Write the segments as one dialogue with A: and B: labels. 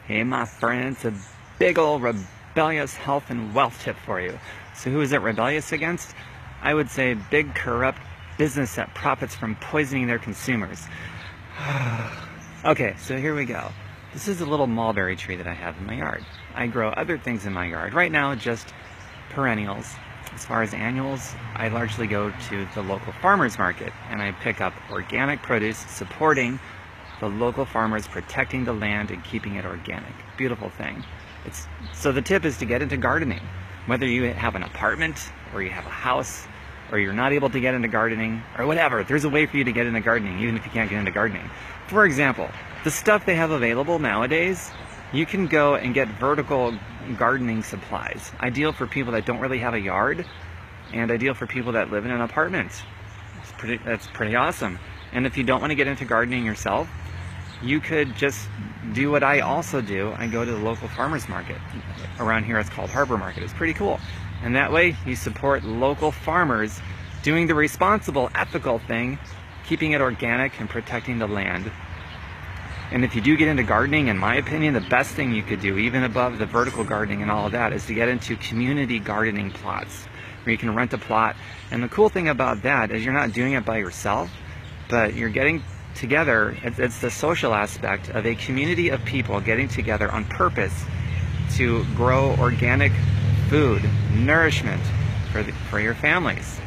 A: Hey my friends, a big old rebellious health and wealth tip for you. So who is it rebellious against? I would say big corrupt business that profits from poisoning their consumers. Okay, so here we go. This is a little mulberry tree that I have in my yard. I grow other things in my yard. Right now, just perennials. As far as annuals, I largely go to the local farmers market and I pick up organic produce supporting the local farmers, protecting the land and keeping it organic. Beautiful thing. So the tip is to get into gardening. Whether you have an apartment or you have a house or you're not able to get into gardening or whatever, there's a way for you to get into gardening even if you can't get into gardening. For example, the stuff they have available nowadays, you can go and get vertical gardening supplies. Ideal for people that don't really have a yard and ideal for people that live in an apartment. That's pretty awesome. And if you don't want to get into gardening yourself, you could just do what I also do. I go to the local farmers market. Around here it's called Harbor Market. It's pretty cool. And that way you support local farmers doing the responsible, ethical thing, keeping it organic and protecting the land. And if you do get into gardening, in my opinion, the best thing you could do, even above the vertical gardening and all of that, is to get into community gardening plots, where you can rent a plot. And the cool thing about that is you're not doing it by yourself, but you're getting together. It's the social aspect of a community of people getting together on purpose to grow organic food, nourishment for your families.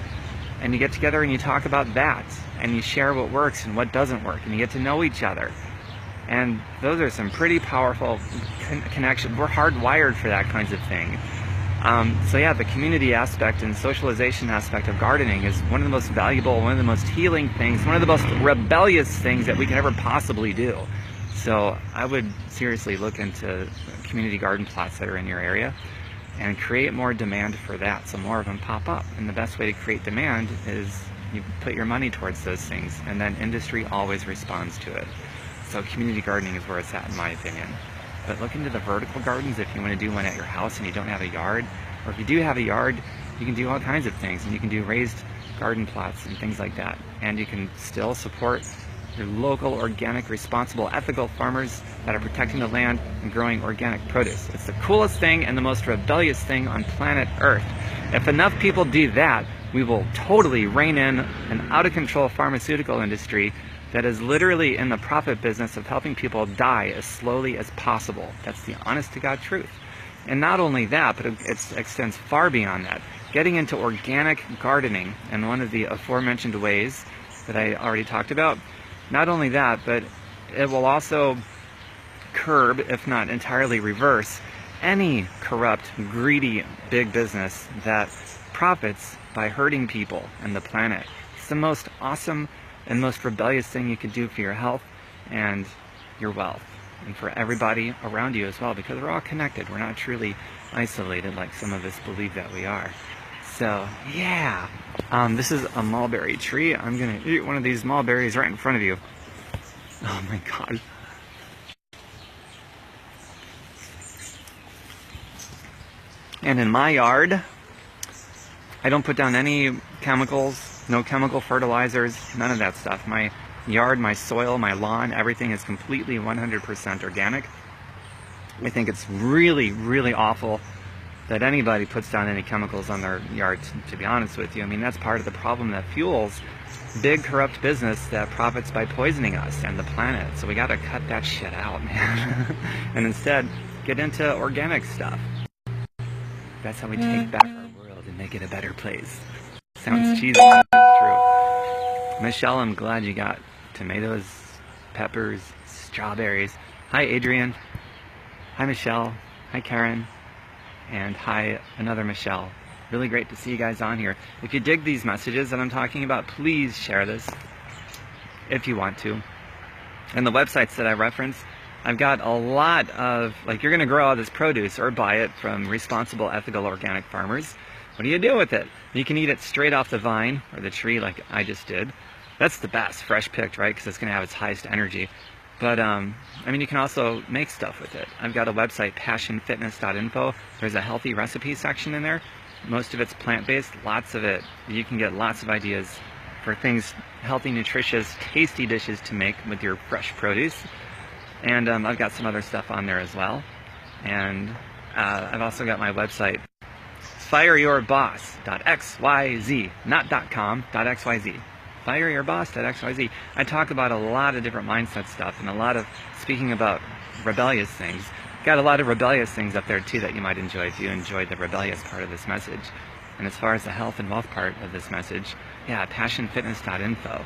A: And you get together and you talk about that, and you share what works and what doesn't work, and you get to know each other. And those are some pretty powerful connections. We're hardwired for that kinds of thing. So yeah, the community aspect and socialization aspect of gardening is one of the most valuable, one of the most healing things, one of the most rebellious things that we can ever possibly do. So I would seriously look into community garden plots that are in your area and create more demand for that, so more of them pop up. And the best way to create demand is you put your money towards those things, and then industry always responds to it. So community gardening is where it's at, in my opinion. But look into the vertical gardens if you want to do one at your house and you don't have a yard. Or if you do have a yard, you can do all kinds of things. And you can do raised garden plots and things like that. And you can still support your local, organic, responsible, ethical farmers that are protecting the land and growing organic produce. It's the coolest thing and the most rebellious thing on planet Earth. If enough people do that, we will totally rein in an out-of-control pharmaceutical industry that is literally in the profit business of helping people die as slowly as possible. That's the honest-to-God truth. And not only that, but it extends far beyond that. Getting into organic gardening, and one of the aforementioned ways that I already talked about, not only that, but it will also curb, if not entirely reverse, any corrupt, greedy big business that profits by hurting people and the planet. It's the most awesome and most rebellious thing you could do for your health and your wealth, and for everybody around you as well, because we're all connected. We're not truly isolated like some of us believe that we are. So yeah, this is a mulberry tree. I'm gonna eat one of these mulberries right in front of you. Oh my god. And in my yard, I don't put down any chemicals. No chemical fertilizers, none of that stuff. My yard, my soil, my lawn, everything is completely 100% organic. I think it's really, really awful that anybody puts down any chemicals on their yard, to be honest with you. I mean, that's part of the problem that fuels big corrupt business that profits by poisoning us and the planet. So we gotta cut that shit out, man. And instead, get into organic stuff. That's how we take back our world and make it a better place. Sounds cheesy, but it's true. Michelle, I'm glad you got tomatoes, peppers, strawberries. Hi, Adrian. Hi, Michelle. Hi, Karen. And hi, another Michelle. Really great to see you guys on here. If you dig these messages that I'm talking about, please share this if you want to. And the websites that I reference, I've got a lot of, like, you're going to grow all this produce or buy it from responsible, ethical, organic farmers. What do you do with it? You can eat it straight off the vine or the tree like I just did. That's the best, fresh picked, right? Because it's going to have its highest energy. But, I mean, you can also make stuff with it. I've got a website, passionfitness.info. There's a healthy recipe section in there. Most of it's plant-based, lots of it. You can get lots of ideas for things, healthy, nutritious, tasty dishes to make with your fresh produce. And I've got some other stuff on there as well. And I've also got my website, fireyourboss.xyz, not .com, .xyz. Fireyourboss.xyz. I talk about a lot of different mindset stuff and a lot of speaking about rebellious things. Got a lot of rebellious things up there too that you might enjoy if you enjoyed the rebellious part of this message. And as far as the health and wealth part of this message, yeah, passionfitness.info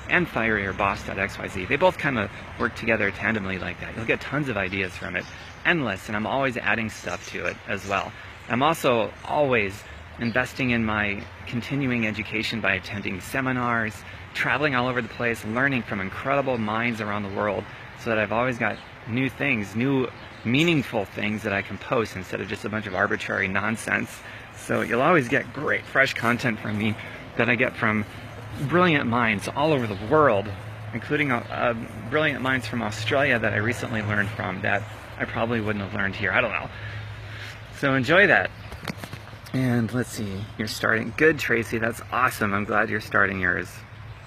A: and fireyourboss.xyz. They both kind of work together tandemly like that. You'll get tons of ideas from it. Endless, and I'm always adding stuff to it as well. I'm also always investing in my continuing education by attending seminars, traveling all over the place, learning from incredible minds around the world, so that I've always got new things, new meaningful things that I can post instead of just a bunch of arbitrary nonsense. So you'll always get great fresh content from me that I get from brilliant minds all over the world, including brilliant minds from Australia that I recently learned from that I probably wouldn't have learned here. I don't know. So enjoy that. And let's see, you're starting. Good, Tracy, that's awesome. I'm glad you're starting yours.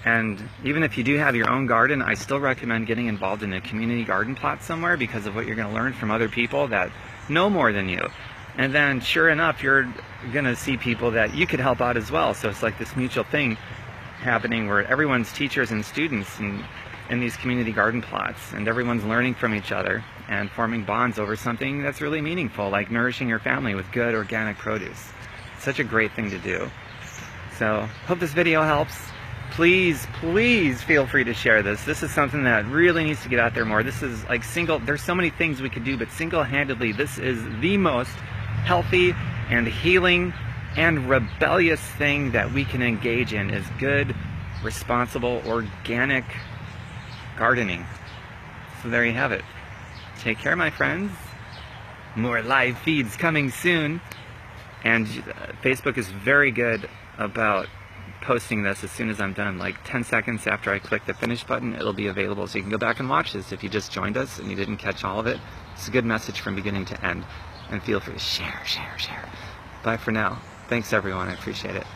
A: And even if you do have your own garden, I still recommend getting involved in a community garden plot somewhere because of what you're going to learn from other people that know more than you. And then sure enough, you're going to see people that you could help out as well. So it's like this mutual thing happening where everyone's teachers and students in these community garden plots, and everyone's learning from each other and forming bonds over something that's really meaningful, like nourishing your family with good organic produce. Such a great thing to do. So hope this video helps. Please, please feel free to share this. This is something that really needs to get out there more. This is like there's so many things we could do, but single-handedly, this is the most healthy and healing and rebellious thing that we can engage in is good, responsible, organic gardening. So there you have it. Take care, my friends. More live feeds coming soon. And Facebook is very good about posting this as soon as I'm done. Like 10 seconds after I click the finish button, it'll be available. So you can go back and watch this if you just joined us and you didn't catch all of it. It's a good message from beginning to end. And feel free to share, share, share. Bye for now. Thanks, everyone. I appreciate it.